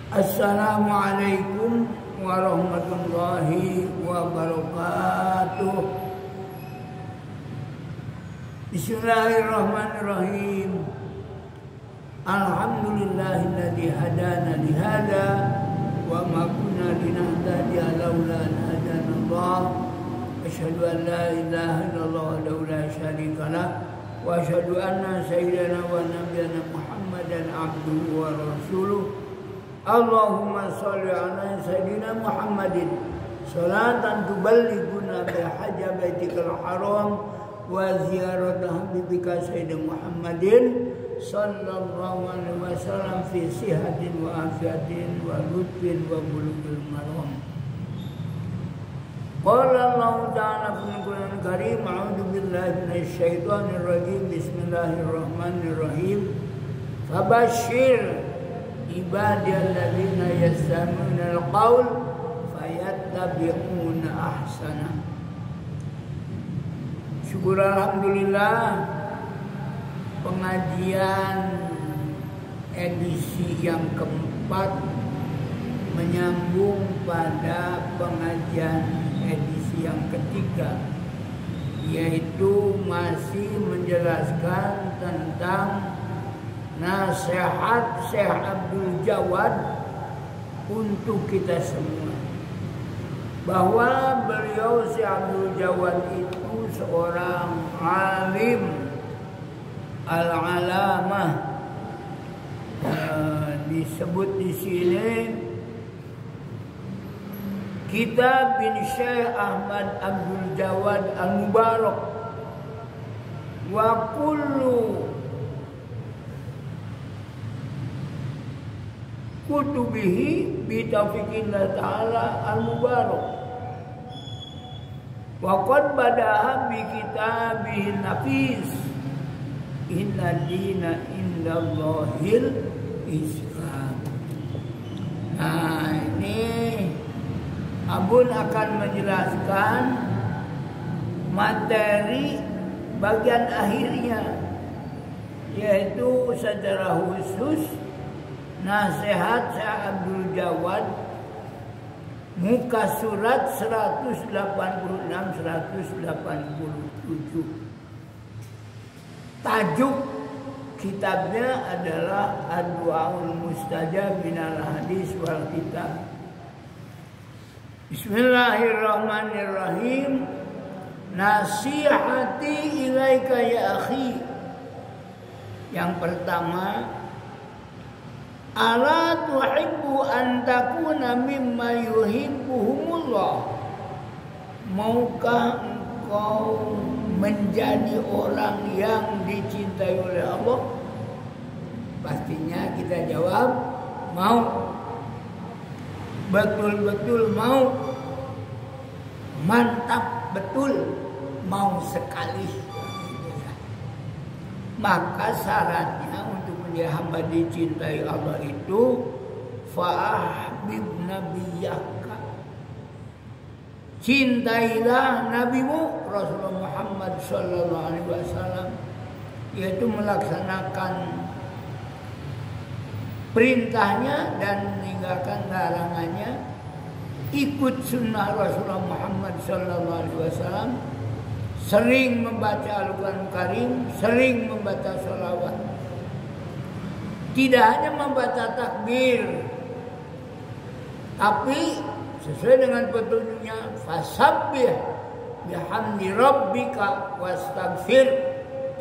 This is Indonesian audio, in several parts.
Assalamualaikum warahmatullahi wabarakatuh. Bismillahirrahmanirrahim. Alhamdulillahilladzi hadana lihada wa ma kunna linahtadiya laula an hadana Allah. Asyhadu an la ilaha illallah wahdahu la syarika lah wa asyhadu anna sayyidana wa nabiyyana Muhammadan abduhu wa rasuluh. Allahumma sholli ala sayyidina Muhammadin salatan tuballighuna bi hajja baitikal haram wa ziyarat habibika sayyidina Muhammadin sallallahu alaihi wasallam fi sihatin wa afiatin wa lutfin wa bulughil maram. Qala Allah ta'ala fil Qur'anil Karim, a'udzu billahi minasy syaithanir rajim. Bismillahirrahmanirrahim. Fabashshir ibadalladzina yastami'una al-qaul fayattabi'una ahsana. Syukur alhamdulillah, pengajian edisi yang keempat menyambung pada pengajian edisi yang ketiga, yaitu masih menjelaskan tentang nasihat Syekh Abdul Jawad untuk kita semua, bahwa beliau Syekh Abdul Jawad itu seorang alim al-alamah. Disebut di sini Kitab bin Syekh Ahmad Abdul Jawad Al-Mubarak wa kullu kutubihi bi taufiqillah ta'ala al-mubarak wa qad badaha bi kitabihi nafis inna dina indallahil Islam. Nah, ini Abun akan menjelaskan materi bagian akhirnya, yaitu secara khusus nasihat Syekh Abdul Jawad muka surat 186-187. Tajuk kitabnya adalah Ad-Du'aul Mustajab minal Hadis wal Kitab. Bismillahirrahmanirrahim. Nasihati ilaika ya akhi. Yang pertama, ala tuhibbu an takuna mimma yuhibbuhumullah. Maukah engkau menjadi orang yang dicintai oleh Allah? Pastinya kita jawab mau. Betul-betul mau. Mantap betul, mau sekali. Maka syaratnya untuk menjadi hamba dicintai Allah itu fa'ahbib nabiyyaka, cintailah nabimu Rasulullah Muhammad sallallahu alaihi wasallam, yaitu melaksanakan perintahnya dan meninggalkan larangannya, ikut sunnah Rasulullah Muhammad sallallahu alaihi wasallam, sering membaca Al-Quran Karim, sering membaca sholawat. Tidak hanya membaca takbir, tapi sesuai dengan petunjuknya, fasabbih bihamdi rabbika wastaghfir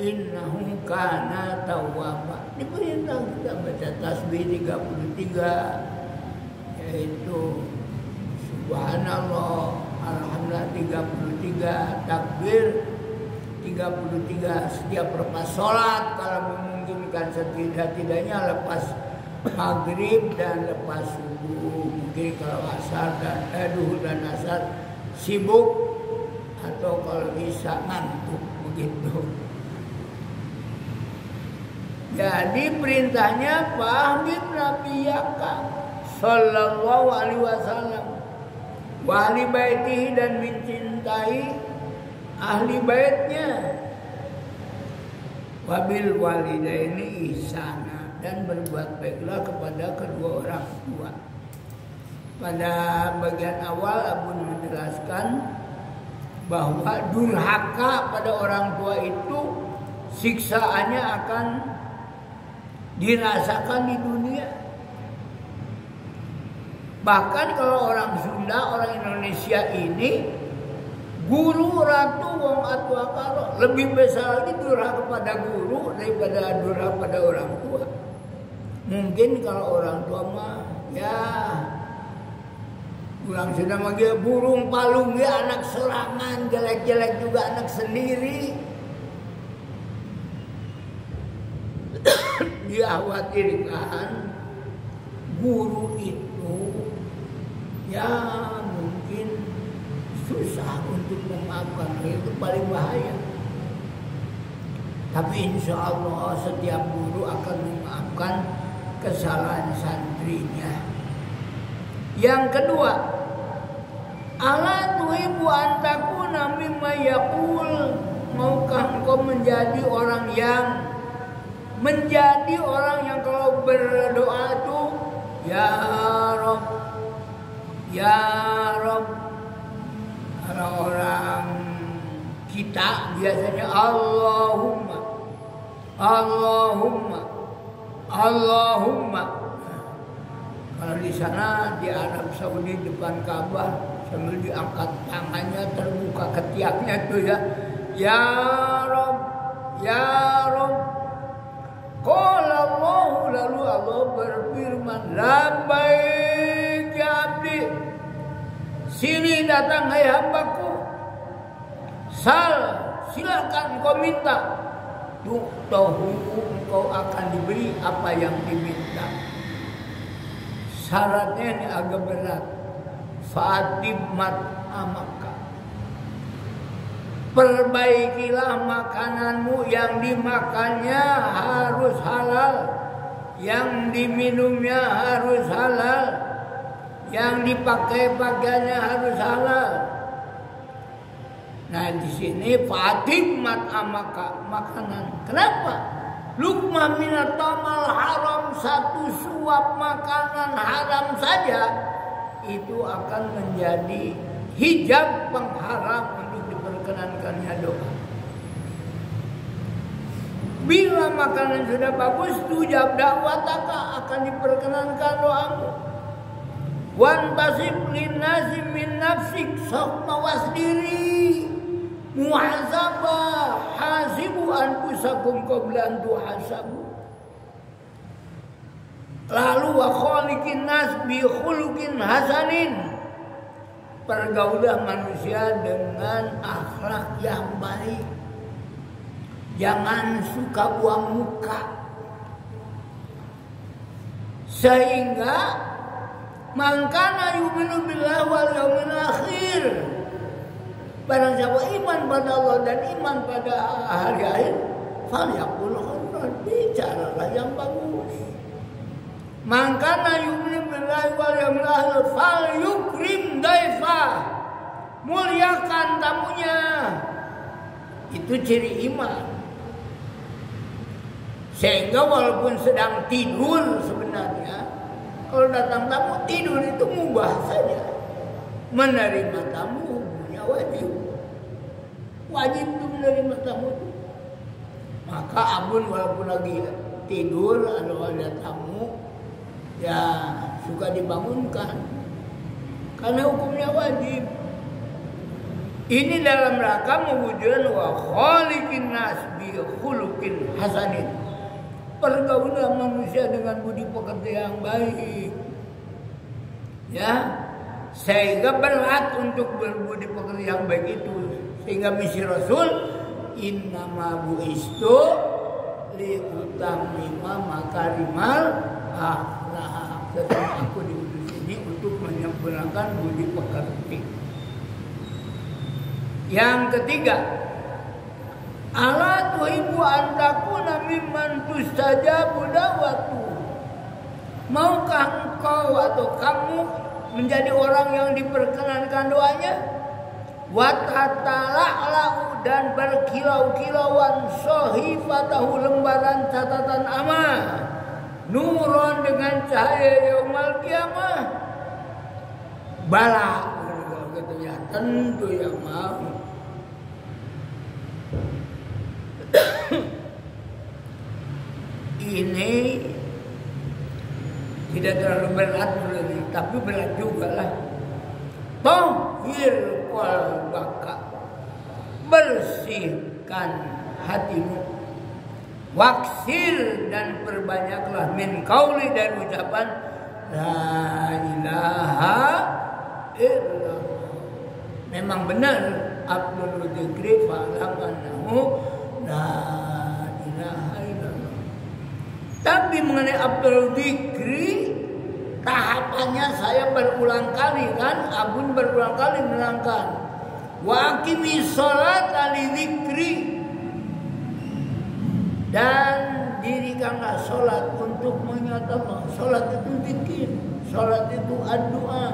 innahu kana tawwaba. Diperintah kita baca tasbih 33, yaitu subhanallah, alhamdulillah 33, takbir 33 setiap lepas sholat, kalau memungkinkan setidak-tidaknya lepas maghrib dan lepas subuh. Mungkin kalau asar dan duhur dan asar sibuk, atau kalau bisa ngantuk begitu. Jadi perintahnya fahbib nabiyaka sallallahu alaihi wasallam wa ahli baitihi, dan mencintai ahli baitnya, wabil walidaini ihsana, dan berbuat baiklah kepada kedua orang tua. Pada bagian awal Abun menjelaskan bahwa durhaka pada orang tua itu siksaannya akan dirasakan di dunia. Bahkan kalau orang Sunda, orang Indonesia ini guru ratu wong atua karo, lebih besar lagi durhaka pada guru daripada durhaka pada orang tua. Mungkin kalau orang tua mah ya orang Sunda manggil burung palung ya, anak serangan, jelek-jelek juga anak sendiri. Dikhawatirkan guru itu ya mungkin susah untuk memaafkan, itu paling bahaya. Tapi insya Allah setiap guru akan memaafkan kesalahan santrinya. Yang kedua, ala tuhibbu an takuna mimma yaqul, maukah engkau menjadi orang yang kalau berdoa itu ya Rabb, ya Rabb. Kalau orang kita biasanya Allahumma, Allahumma, Allahumma. Kalau di sana di Arab Saudi depan Ka'bah sambil diangkat tangannya terbuka ketiaknya tuh ya Rabb, ya Rabb. Qala Allah, lalu Allah berfirman, labbaik ya abdi, sini datang hai hambaku, sal, silakan kau minta, tahu engkau akan diberi apa yang diminta. Syaratnya ini agak berat. Fatib amaka, perbaikilah makananmu, yang dimakannya harus halal, yang diminumnya harus halal, yang dipakai pakaiannya harus halal. Nah di sini fatib amaka, makanan. Kenapa? Luqmah minat tamal haram, satu suap makanan haram saja itu akan menjadi hijab penghalang untuk diperkenankannya doa. Bila makanan sudah bagus, tujab da'wataka, akan diperkenankan doamu. Wantasib linnasi min nafsik, sok mawas diri. Muhasabah, hasibu anfusakum qabla an tuhasabu. Lalu wa khaliqin nas bi khuluqin hasanin, pergaulah manusia dengan akhlak yang baik. Jangan suka buang muka, sehingga man kana yu'minu billahi wal yawmil akhir, barang siapa iman pada Allah dan iman pada hari akhir, falyaqul khairan, bicaralah yang bagus. Man kana yu'minu billahi wal yawmil akhir falyukrim daifah, muliakan tamunya. Itu ciri iman. Sehingga walaupun sedang tidur sebenarnya, kalau datang tamu tidur itu mubah saja. Menerima tamu hukumnya wajib. Wajib itu menerima tamu itu. Maka Abun walaupun lagi tidur atau ada tamu, ya suka dibangunkan. Karena hukumnya wajib. Ini dalam rangka mewujudkan wa khaliqin nas bi khuluqin hasanin. Pergaulan manusia dengan budi pekerti yang baik, ya, sehingga berat untuk berbudi pekerti yang baik itu. Sehingga misi Rasul, innama bu'istu liutammima makarimal akhlak. Sesungguhnya aku diutus ini untuk menyempurnakan budi pekerti. Yang ketiga, ala tuhibbu an takuna mimman tustajabu da'watu, maukah engkau atau kamu menjadi orang yang diperkenankan doanya? Wa tatala'u, dan berkilau-kilauan sahifatahu, lembaran catatan amal, nuron dengan cahaya yaumul kiamah. bala gitu ya, tentu yang mau. Ini tidak terlalu berat berarti, tapi berat juga lah. Tahhir qalbaka, bersihkan hatimu. Waksir dan perbanyaklah min qauli dan ucapan la ilaha illallah. Memang benar Abdul Dzikri fa'lam annahu la ilaha illallah. Tapi mengenai Abdul Dzikri, tahapannya saya berulang kali kan, Abun berulang kali menerangkan. Wa aqimi sholata li dzikri, dan dirikanlah sholat untuk mengingat Allah. Sholat itu zikir, sholat itu doa,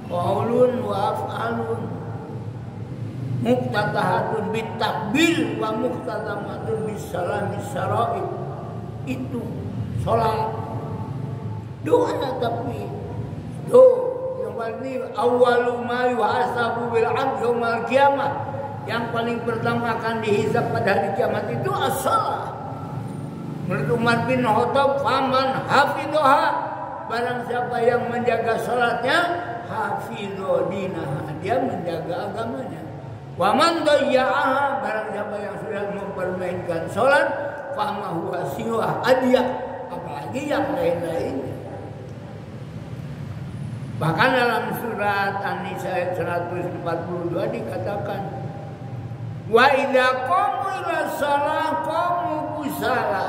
qaulun wa af'alun, muqtatahatun bitakbir wa muqtatamatun bisalam bisyara'ib. Itu sholat doa. Tapi itu yang paling awwalu ma yuhasabu bil 'abd yaumil qiyamah, yang paling pertama akan dihisab pada hari kiamat itu as-shalah. Menurut Umar bin Khattab, faman hafidhoha, barang siapa yang menjaga salatnya, hafidho dinah, dia menjaga agamanya. Wa man dayya'aha, barang siapa yang sudah mempermainkan salat, fama huwa siwa adiyah, apalagi yang lain-lainnya. Bahkan dalam surat An-Nisa ayat 142 dikatakan, wa idza qamu ila shalah qamu kusala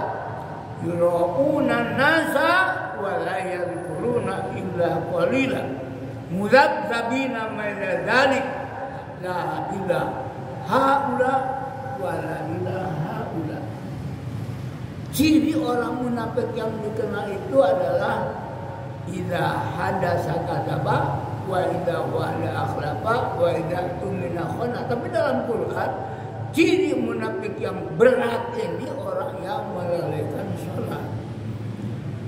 yura'una nasa wa la yadhkuruna illa qalila mudzabzabina ila dzalik la ilaha haula wa la ilaha haula. Ciri orang munafik yang dikenal itu adalah idza hadasa kadzaba wa idza wa'ada akhlafa wa idza tumina khana. Tapi dalam Quran, ciri munafik yang berat ini orang yang melalaikan sholat.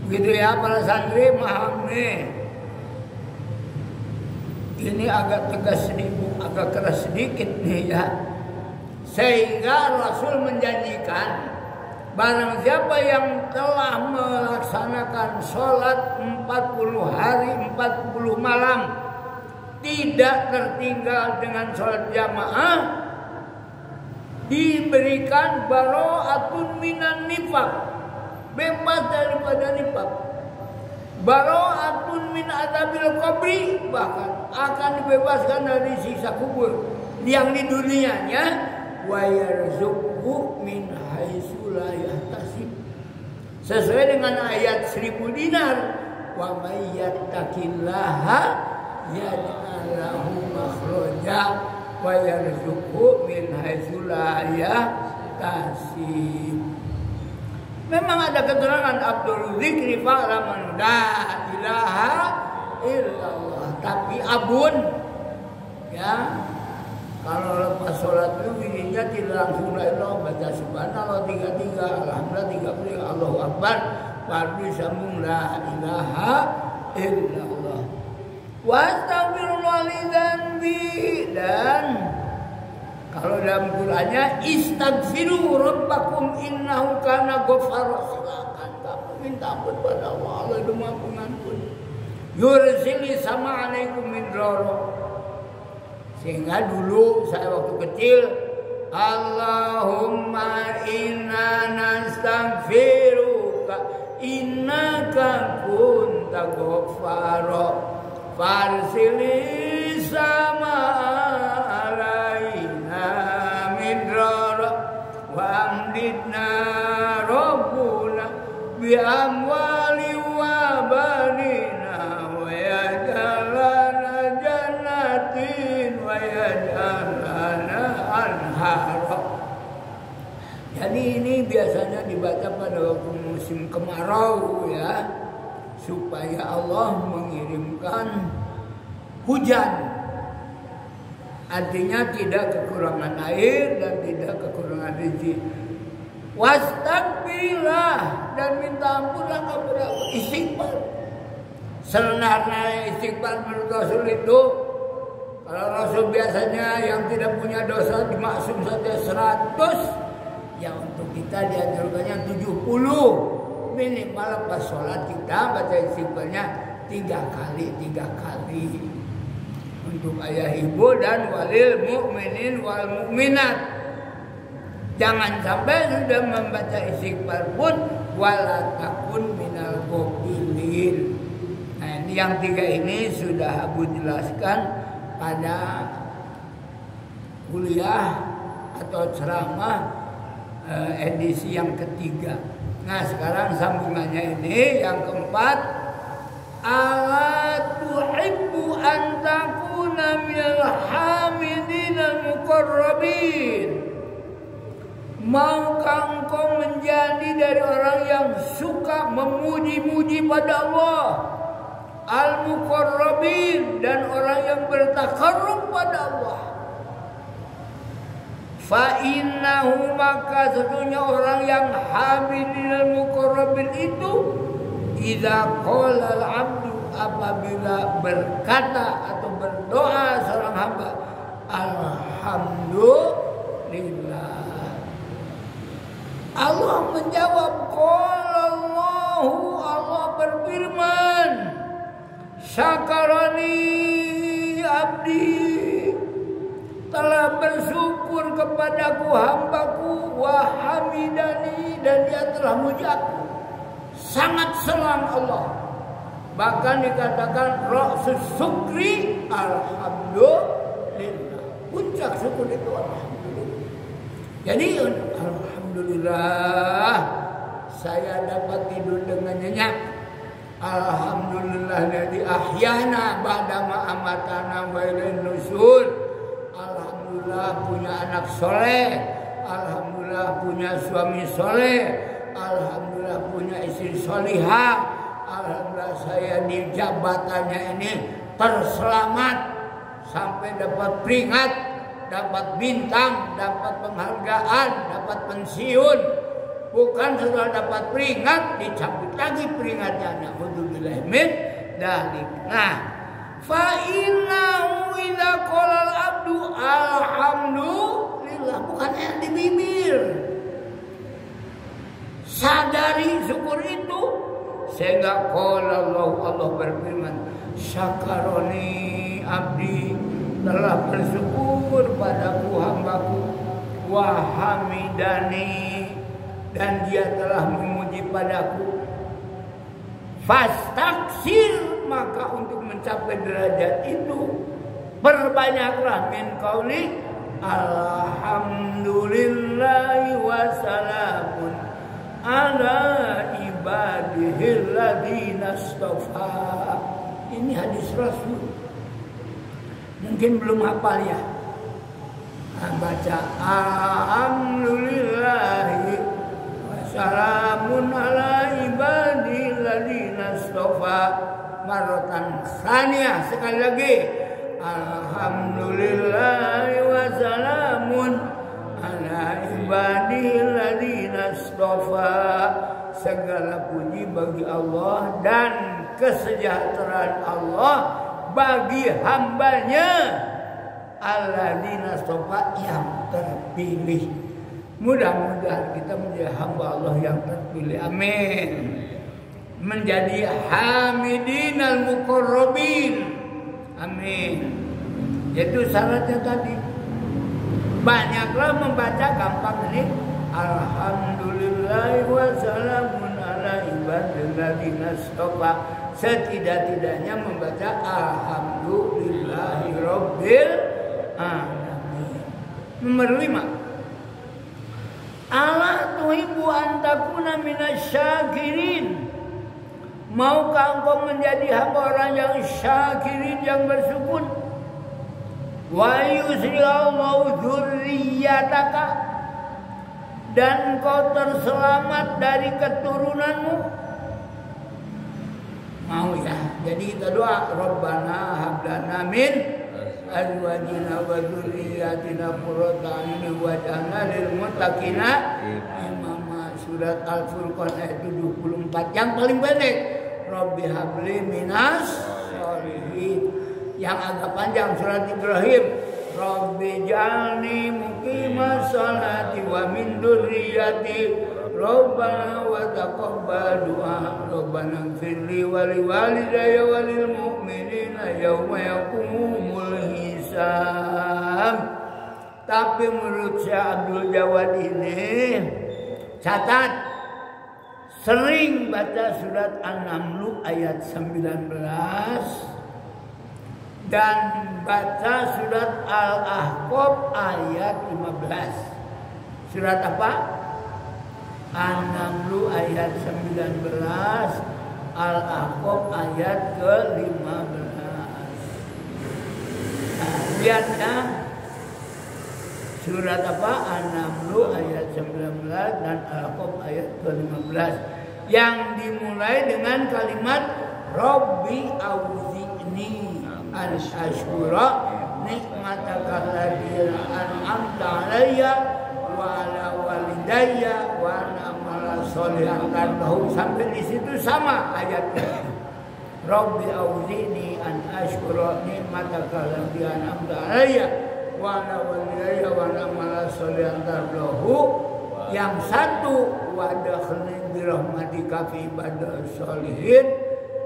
Begitu ya para santri, memahami. Ini agak tegas sedikit, agak keras sedikit nih ya. Sehingga Rasul menjanjikan, barang siapa yang telah melaksanakan sholat 40 hari 40 malam, tidak tertinggal dengan sholat jamaah, diberikan baro'atun minan nifaq, bebas daripada nifaq. Baro'atun min adzabil qabri, bahkan akan dibebaskan dari siksa kubur yang di dunianya. Wa yarzuqhu min haitsu la yahtasib, sesuai dengan ayat 1000 dinar. Wa may yattaqillaha yaj'al lahu makhraja wa yarzuqhu min haitsu la yahtasib. Memang ada keterangan Abdul Dzikri fa'lam la ilaha illallah. Tapi abun ya, kalau lepas sholat itu ininya tidak langsung la ilaha, baca subhanallah 33, alhamdulillah 33, Allahu akbar, baru disambung la ilaha illallah. Wa astaghfirullah li dzanbi, dan kalau dalam Qur'annya istaghfiru rabbakum innahu kana ghaffara, silakan kamu minta ampun pada Allah, Allah itu Maha Pengampun. Yursili sama alaikum midrara. Sehingga dulu saya waktu kecil, Allahumma inna nastaghfiruka innaka kunta ghaffara farsili sama alaina midrara wa amdidna rabbuna bi amwali wa banina wa yajalana jannatin wa yajalana anhara. Jadi ini biasanya dibaca pada waktu musim kemarau ya, supaya Allah mengirimkan hujan. Artinya tidak kekurangan air dan tidak kekurangan rezeki. Wastagfirullah, dan minta ampunlah kepada Allah, istighfar. Sebenarnya istighfar menurut Rasul itu, kalau Rasul biasanya yang tidak punya dosa dimaksum saja 100, ya untuk kita dianjurkannya 70. Minimal pas sholat kita baca istighfarnya 3 kali. Untuk ayah ibu dan walil mu'minin wal mu'minat. Jangan sampai sudah membaca istighfar pun wala takun minal ghafilin. Nah, ini yang 3 ini sudah Abu jelaskan pada kuliah atau ceramah edisi yang ketiga. Nah, sekarang sambungannya ini yang keempat, ala tuhibbu an takuna minal hamidin al muqarrabin. Maukah engkau menjadi dari orang yang suka memuji-muji pada Allah, al-muqarrabin, dan orang yang bertakarrub pada Allah. Fa innahu, maka sesungguhnya orang yang hamidin al-muqarrabin itu, idza qala al-'abdu, apabila berkata atau berdoa seorang hamba, alhamdulillah, Allah menjawab, qala Allahu, Allah berfirman, syakarani abdi, telah bersyukur kepadaku hambaku, wa hamidani, dan dia telah muji aku. Sangat senang Allah. Bahkan dikatakan ra'sus syukri alhamdulillah. Puncak syukur itu alhamdulillah. Jadi alhamdulillah saya dapat tidur dengan nyenyak. Alhamdulillah ladzi ahyana ba'da ma amatana wa ilaihin nusyur. Alhamdulillah punya anak soleh. Alhamdulillah punya suami soleh. Alhamdulillah punya istri solihah. Alhamdulillah saya di jabatannya ini terselamat sampai dapat peringkat, dapat bintang, dapat penghargaan, dapat pensiun. Bukan setelah dapat peringkat dicabut lagi peringkatnya. Na'udzubillah min dzalik. Nah, fa innahu idza qala al-'abdu alhamdulillah, bukan yang di bibir. Sadari syukur itu, sehingga qala Allah berfirman, syakaroni abdi, telah bersyukur padaku hambaku, wa hamidani, dan dia telah memuji padaku. Fastaksir, maka untuk mencapai derajat itu perbanyaklah min qauli alhamdulillahi wa salamun ala ibadihil ladzina istafa. Ini hadis Rasul. Mungkin belum hafal ya. Baca alhamdulillahi wa salamun ala ibadihil ladzina istafa maratan tsaniyah, sekali lagi. Alhamdulillahi wa salamun ala ibadihil ladzina istafa. Segala puji bagi Allah dan kesejahteraan Allah bagi hambanya alladzina istafa, yang terpilih. Mudah-mudahan kita menjadi hamba Allah yang terpilih. Amin. Menjadi hamidin al-muqarrabin. Amin. Itu syaratnya tadi. Banyaklah membaca, gampang ini. Alhamdulillah wa salamun ala ibadil ladzina istafa. Setidak-tidaknya membaca alhamdulillahi rabbil alamin. Nomor 5. Ala tuhibbu an takuna minasyakirin. Maukah engkau menjadi hamba orang yang syakirin, yang bersyukur? Wa yusri'allahu dzurriyyataka, dan engkau terselamat dari keturunanmu. Mau ya? Jadi kita doa, Rabbana hab lana min azwajina wa dzurriyyatina qurrata a'yun waj'alna lil muttaqina imama. Surat Al-Furqan ayat 74 yang paling pendek. Rabbi habli minas sholihin. Yang agak panjang surat Ibrahim, Rabbi jalni muqimas sholati wa min dzurriyyati Rabbana wa taqabbal du'a Rabbana ighfirli wa liwalidayya wa lil mu'minina yauma yaqumul hisab. Tapi menurut Syekh Abdul Jawad ini, catat, sering baca surat An-Naml ayat 19 dan baca surat Al-Ahqaf ayat 15. Surat apa? An-Naml ayat 19, Al-Ahqaf ayat ke-15. Lihat ya. Surat apa? An-Naml ayat 19 dan Al-Ahqaf ayat ke-15. Yang dimulai dengan kalimat Rabbi auzi'ni an ashkura nikmataka allati an'amta alayya wa ala walidayya wa an amala sholihan tardahu. Sampai di situ sama ayatnya. Rabbi auzi'ni an ashkura nikmataka allati an'amta alayya wa ala walidayya wa an amala sholihan tardahu. Yang satu wadakhlni bi rahmatika fi ibadil sholihin.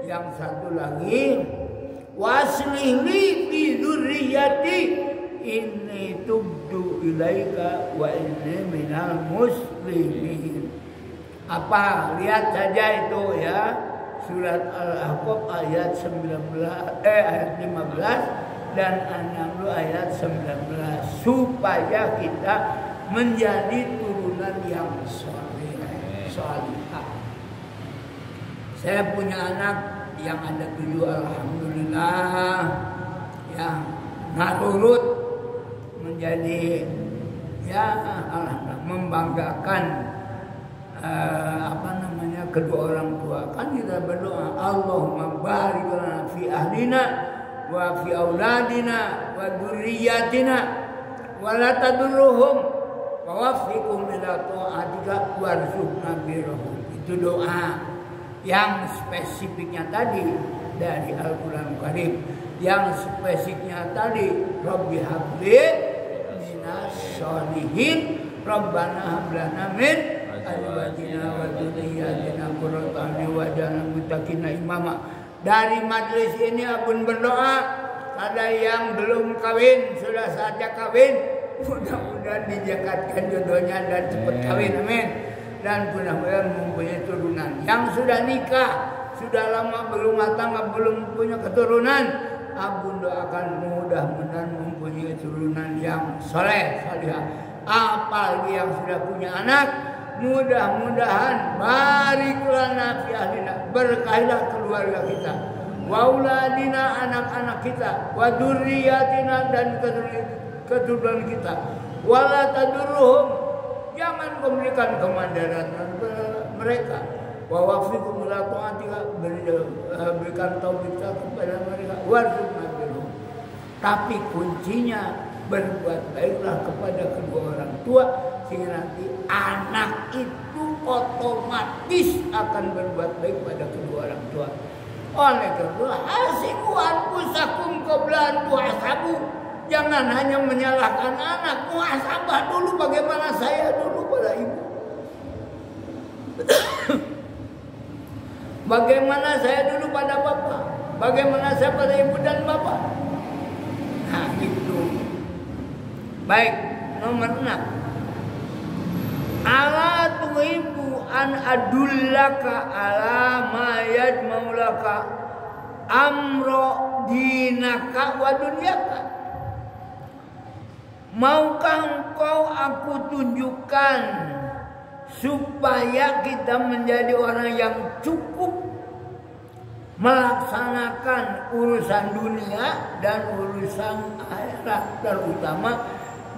Yang satu lagi waslih li fi dzurriyyati inni tubtu ilaika wa inni minal muslimin. Apa? Lihat saja itu ya. Surat Al-Ahqaf ayat 15 dan An-Naml ayat 19 supaya kita menjadi turunan yang salihah. Saya punya anak yang ada 7, alhamdulillah, ya nurut menjadi ya alhamdulillah membanggakan kedua orang tua. Kan kita berdoa, Allahumma barik lana fi ahlina wa fi auladina wa dzurriyyatina wa la tadurruhum wa waffiqhum ila ta'atika warzuqna birrahum. Itu doa yang spesifiknya tadi dari Al-Quran Karim, yang spesifiknya tadi Rabbi habli minas sholihin Rabbana hablana min azwajina wa dzurriyyatina qurrata a'yun waj'alna muttaqina imama. Dari majelis ini abun berdoa, ada yang belum kawin, sudah saatnya kawin, mudah-mudahan dijakatkan jodohnya dan cepat kawin, amin. Dan mudah-mudahan mempunyai turunan. Yang sudah nikah, sudah lama berumah tangga, belum punya keturunan, abun doakan mudah-mudahan mempunyai turunan yang soleh, salihah. Apalagi yang sudah punya anak, mudah-mudahan barik lana fi ahlina, berkahilah keluarga kita, wa auladina, anak-anak kita, wa dzurriyyatina, dan keturunan kita, wala tadurruhum, jangan memberikan kemandaratan mereka, wa waffiqhum ila ta'atika, berikan taufik kepada mereka, warzuqna birrahum. Tapi kuncinya berbuat baiklah kepada kedua orang tua, sehingga nanti anak itu otomatis akan berbuat baik pada kedua orang tua. Oleh karena hasibu anfusakum qabla an tuhasabu. Jangan hanya menyalahkan anak, muhasabah dulu bagaimana saya dulu pada ibu. Bagaimana saya dulu pada bapak, bagaimana saya pada ibu dan bapak. Nah itu. Baik, nomor 6. Ala tuhibbu an adullaka ala ma yajmaulaka amro dinaka wa dunyaka. Maukah engkau aku tunjukkan supaya kita menjadi orang yang cukup melaksanakan urusan dunia dan urusan akhirat, terutama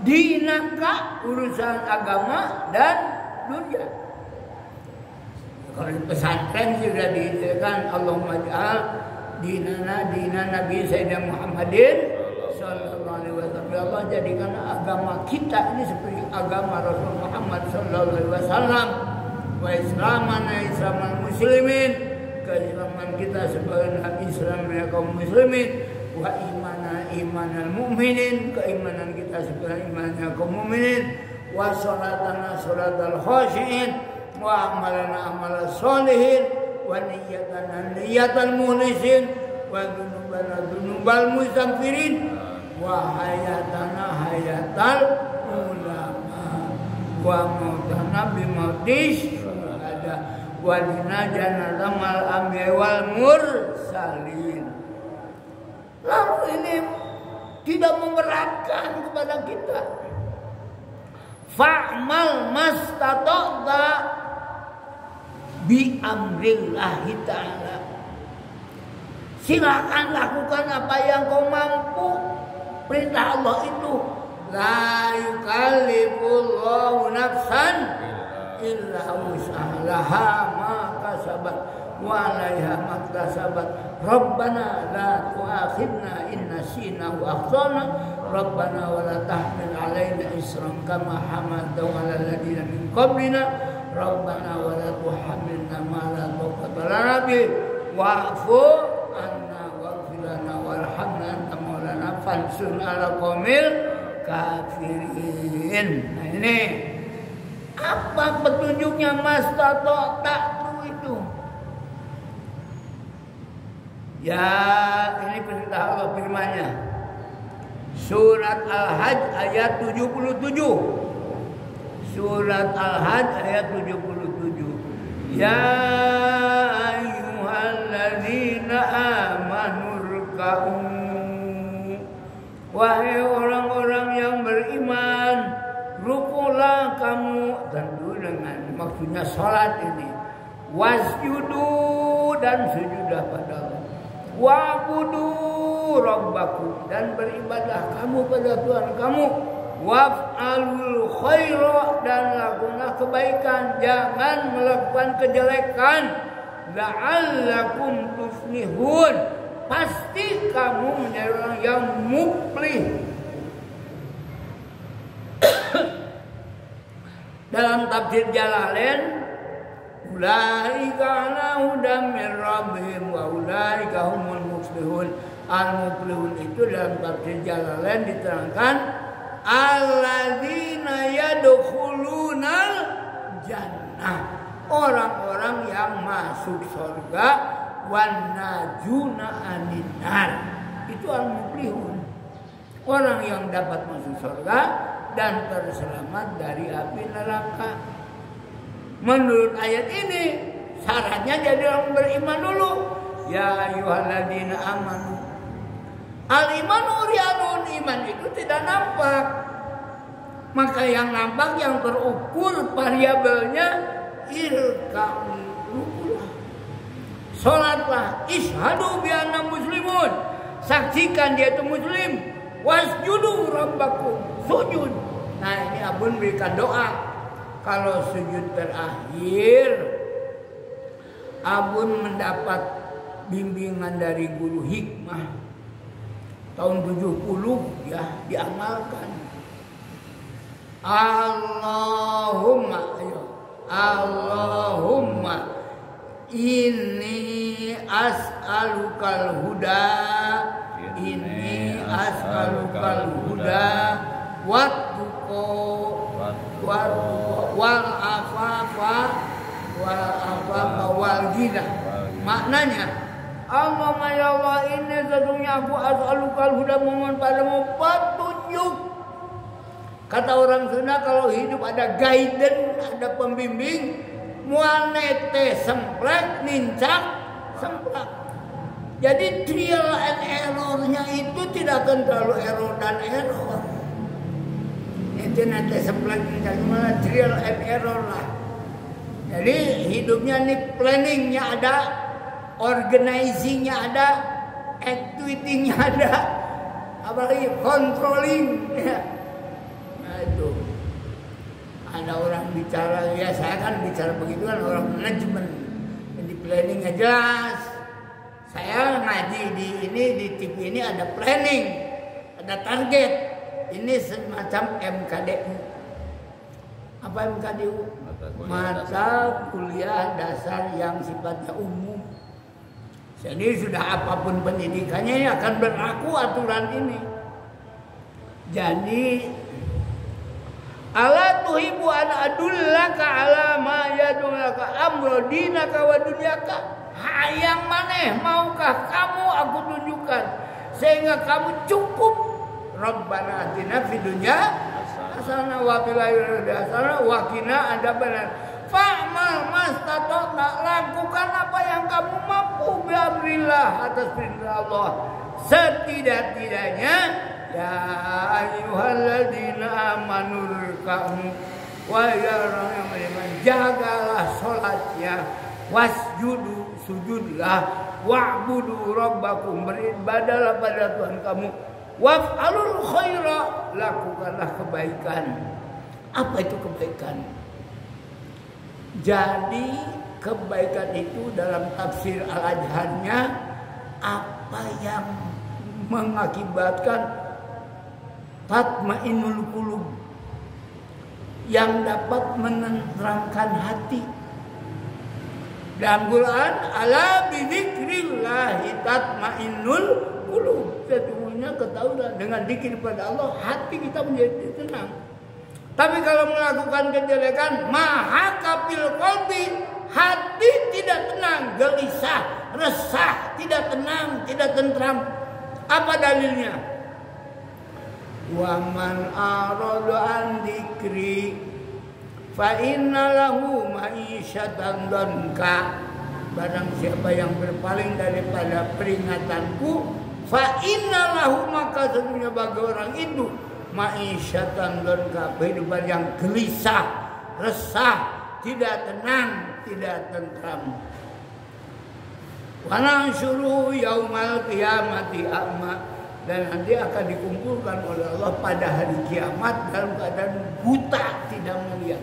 dinaka, urusan agama dan dunia. Kalau di pesantren sudah dikatakan Allahumma ja'al dinana dina Nabi Sayyidina Muhammadin sallallahu alaihi wasallam. Ya Allah, jadikan agama kita ini seperti agama Rasul Muhammad sallallahu alaihi wasallam. Wa islamana islamal muslimin, keislaman kita sebagai Islam ya kaum muslimin, wa imanal mu'minin, keimanan kita sebagai imannya kaum mukminin, wa salatana salatal khashiin, wa amalana amal sholihin, wa niyatana niyatal mukhlisin, wa dzunubana dzunubal mustaghfirin, wa hayatana hayatal ulama, wa mautana bimautis syuhada, wa dinajana lamal ambi wal mursalin. Lalu ini tidak memberatkan kepada kita. Fa'mal mastata'ta bi amrillahi ta'ala. Silakan lakukan apa yang kau mampu. Perintah Allah itu la yukallifullahu nafsan illa wus'aha ma kasabat wa 'alaiha ma kasabat. Rabbana la tu'akhidna in nasina wa akhtana. Rabbana wa la tahmil 'alaina isran kama hamaltahu 'alal ladzina min qablina. Rabbana wa la tuhammilna ma la taqata lana bih wa'fu 'anna waghfir lana warhamna anta maulana fansurna 'alal qaumil kafirin. Nah ini apa petunjuknya Mastato Ta'tu itu? Ya, ini perintah Allah firman-Nya. Surat Al-Hajj ayat 77. Surat Al-Hajj ayat 77. Ya ayyuhalladzina amanu ruk'u. Wahai orang-orang yang beriman, rukulah kamu, tentu dengan maksudnya salat ini. Wasjudu, dan sujudah pada Allah. Wa'budu rabbakum, dan beribadah kamu pada Tuhan kamu. Waf'alul khaira, dan lakukanlah kebaikan, jangan melakukan kejelekan. La'allakum tuflihun, pasti kamu menjadi orang yang muflih. Dalam tafsir Jalalain, ulaika ala hudam min rabbihim wa ulaika humul muflihun. Al-muflihun itu dalam tafsir Jalalain diterangkan alladzina yadkhulunal jannah, orang-orang yang masuk surga, wan najuna anin nar. Itu al-muflihun, orang yang dapat masuk surga dan terselamat dari api neraka. Menurut ayat ini syaratnya jadi orang beriman dulu. Ya ayyuhalladzina amanu. Al-imanu riyadun, iman itu tidak nampak. Maka yang nampak, yang terukur variabelnya irka'u, rukulah. Salatlah, ishadu bi anna muslimun, saksikan dia itu muslim. Wasjudu rabbakum, sujud. Nah ini abun berikan doa. Kalau sujud terakhir, abun mendapat bimbingan dari guru hikmah tahun 70 ya, diamalkan. Allahumma, ayo, Allahumma inni as'alukal huda, inni as'alukal huda wattuqa wal afafa wal ghina. Maknanya, Allahumma ya Allah, ini sesungguhnya aku as'alukal huda, memohon padamu petunjuk. Kata orang Sunda, kalau hidup ada guidance, ada pembimbing, muanete semplek, nincak semplak. Jadi trial and errornya itu tidak akan terlalu error dan error. Itu nanti semplak, nincak, malah trial and error lah. Jadi hidupnya nih planningnya ada, organizingnya ada, activitynya ada, apalagi controlling. Ya. Nah itu ada orang bicara, ya saya kan bicara begitu kan, orang manajemen. Jadi planningnya jelas. Saya ngaji di ini, di TV ini ada planning, ada target. Ini semacam MKDU. Apa MKDU? Mata kuliah dasar yang sifatnya umum. Jadi sudah apapun pendidikannya ya akan berlaku aturan ini. Jadi ala tuhibbu an adullaka ala ma yadulaka amro dinaka wa dunyaka. Hayang maneh maukah kamu aku tunjukkan sehingga kamu cukup. Rabbana atina fid dunya hasanah wa fil akhirati hasanah wa qina adzabannar. Fa'mal mastata'ta, lakukan apa yang kamu mampu bi amrillah atas perintah Allah. Setidak-tidaknya ya ayyuhalladzina amanu ruk'u wa ya jagalah salatnya, wasjudu sujudlah, wa'budu rabbakum beribadahlah pada Tuhan kamu, waf'alul khaira lakukanlah kebaikan. Apa itu kebaikan? Jadi kebaikan itu dalam tafsir Al-Ajharnya apa yang mengakibatkan tatmainul qulub, yang dapat menenteramkan hati. Dalam Quran, ala bidzikrillahi tatmainul qulub. Sesungguhnya ketahuilah dengan zikir pada Allah hati kita menjadi tenang. Tapi kalau melakukan kejelekan, mahaka fil qalbi, hati tidak tenang, gelisah, resah, tidak tenang, tidak tentram. Apa dalilnya? Wa man arada an dzikri fa inna lahu ma'isyatan danka. Barang siapa yang berpaling daripada peringatanku, fa inna lahu, maka sesungguhnya bagi orang itu ma'isyatan danka, kehidupan yang gelisah, resah, tidak tenang, tidak tentram. Wa nahsyuruhu yaumal qiyamati a'ma, dan nanti akan dikumpulkan oleh Allah pada hari kiamat dalam keadaan buta, tidak melihat.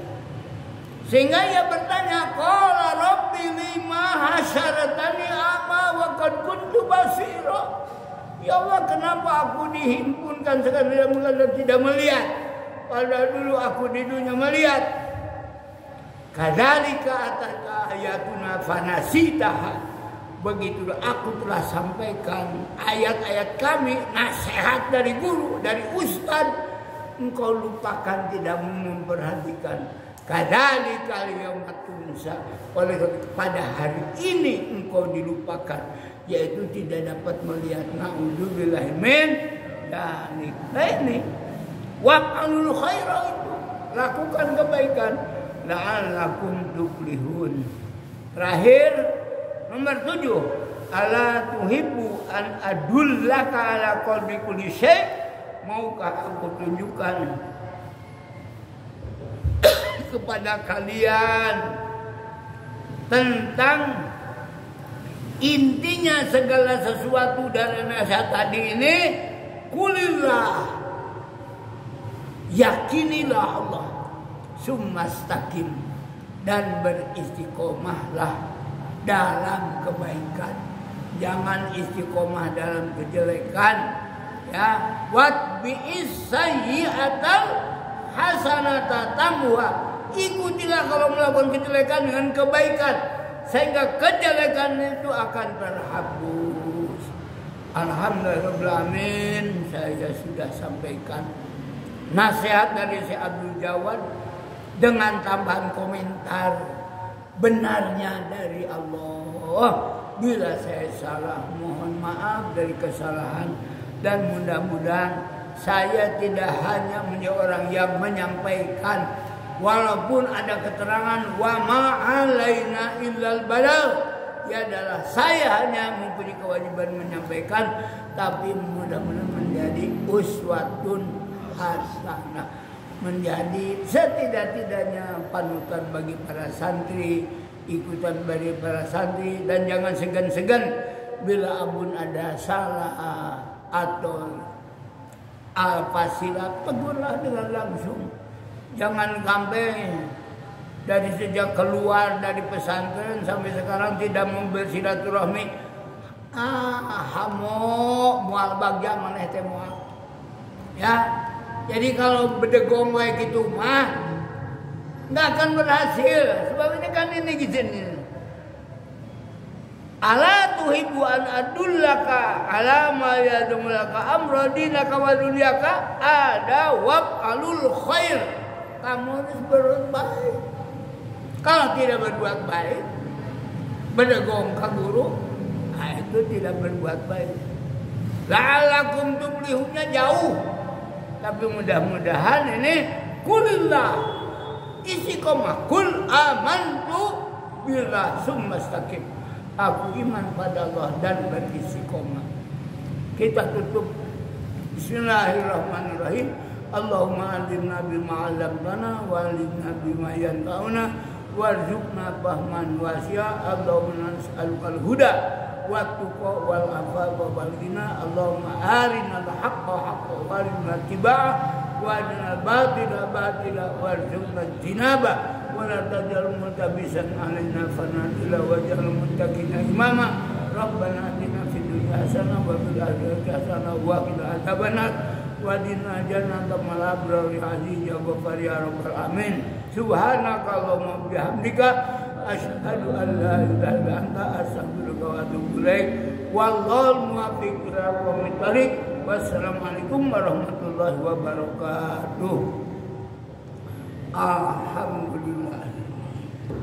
Sehingga ia bertanya, qala rabbi lima hasyaratani a'ma wa qad kuntu basira. Ya Allah, kenapa aku dihimpunkan sekarang dalam keadaan tidak melihat, padahal dulu aku di dunia melihat. Kadzalika ataka ayatuna fanasitaha. Begitulah aku telah sampaikan ayat-ayat kami, nasihat dari guru, dari ustaz, engkau lupakan, tidak memperhatikan. Kadzalika yauma tunsa, oleh pada hari ini engkau dilupakan, yaitu tidak dapat melihat. Naudzubillahi min dzalik. Nah ini wa'alul khaira, itu lakukan kebaikan, la'allakum tuflihun. Terakhir nomor 7, ala tuhibbu an adullaka ala qalbi kulli syai', maukah aku tunjukkan kepada kalian tentang intinya segala sesuatu dari nasihat tadi ini. Kulillah, yakinilah Allah, summastaqim, dan beristiqomahlah dalam kebaikan, jangan istiqomah dalam kejelekan. Ya, watbi'is sayyi'atal hasanata tamhuha, ikutilah kalau melakukan kejelekan dengan kebaikan, sehingga kejelekan itu akan terhapus. Alhamdulillahirrahmanirrahim. Saya sudah sampaikan nasihat dari Syekh Abdul Jawad dengan tambahan komentar benarnya dari Allah. Bila saya salah, mohon maaf dari kesalahan, dan mudah-mudahan saya tidak hanya menjadi orang yang menyampaikan, walaupun ada keterangan wa ma alaina illal balagh, ya adalah saya hanya mempunyai kewajiban menyampaikan, tapi mudah-mudahan menjadi uswatun hasanah, menjadi setidak-tidaknya panutan bagi para santri, ikutan bagi para santri. Dan jangan segan-segan bila abun ada salah atau al-fasilah, tegurlah dengan langsung. Jangan sampai dari sejak keluar dari pesantren sampai sekarang tidak bersilaturahmi. Hamo mual bagja maneh teh moal. Ya, jadi kalau bedegong wae gitu mah enggak akan berhasil. Sebab ini kan ini gini. Ala tuhibbu an adullaka ala ma yadumulaka amra dinaka wa dunyaka ada waqalul khair. Kamu harus berbuat baik. Kalau tidak berbuat baik, berdegong ke guru, nah itu tidak berbuat baik. La'alakum tuflihunnya jauh. Tapi mudah-mudahan ini kulillah istiqomah. Kul amantu billah summa istaqim. Aku iman pada Allah dan beristiqomah. Kita tutup. Bismillahirrahmanirrahim. Allahumma alimna bima 'allamtana wa alimna bima yanfa'una warzuqna fahman wasi'a. Allahumma nas'alukal huda wat tuqa wal afafa wal ghina. Allahumma arinal haqqa haqqan warina tibaa wa arinal batila batila warzuqna jinaba. ولا تجعل ملتبسا علينا فنادلا واجعل المتقين إماما ربنا آتنا في الدنيا حسنة وفي الآخرة حسنة وقنا عذاب النار وقنا جنة مع الأبرار عزيز يا غفار يا رب العالمين سبحانك اللهم وبحمدك أشهد أن لا إله إلا أنت أستغفرك وأتوب إليك والله الموفق إلى أقوم الطريق والسلام عليكم ورحمة الله وبركاته. Alhamdulillah.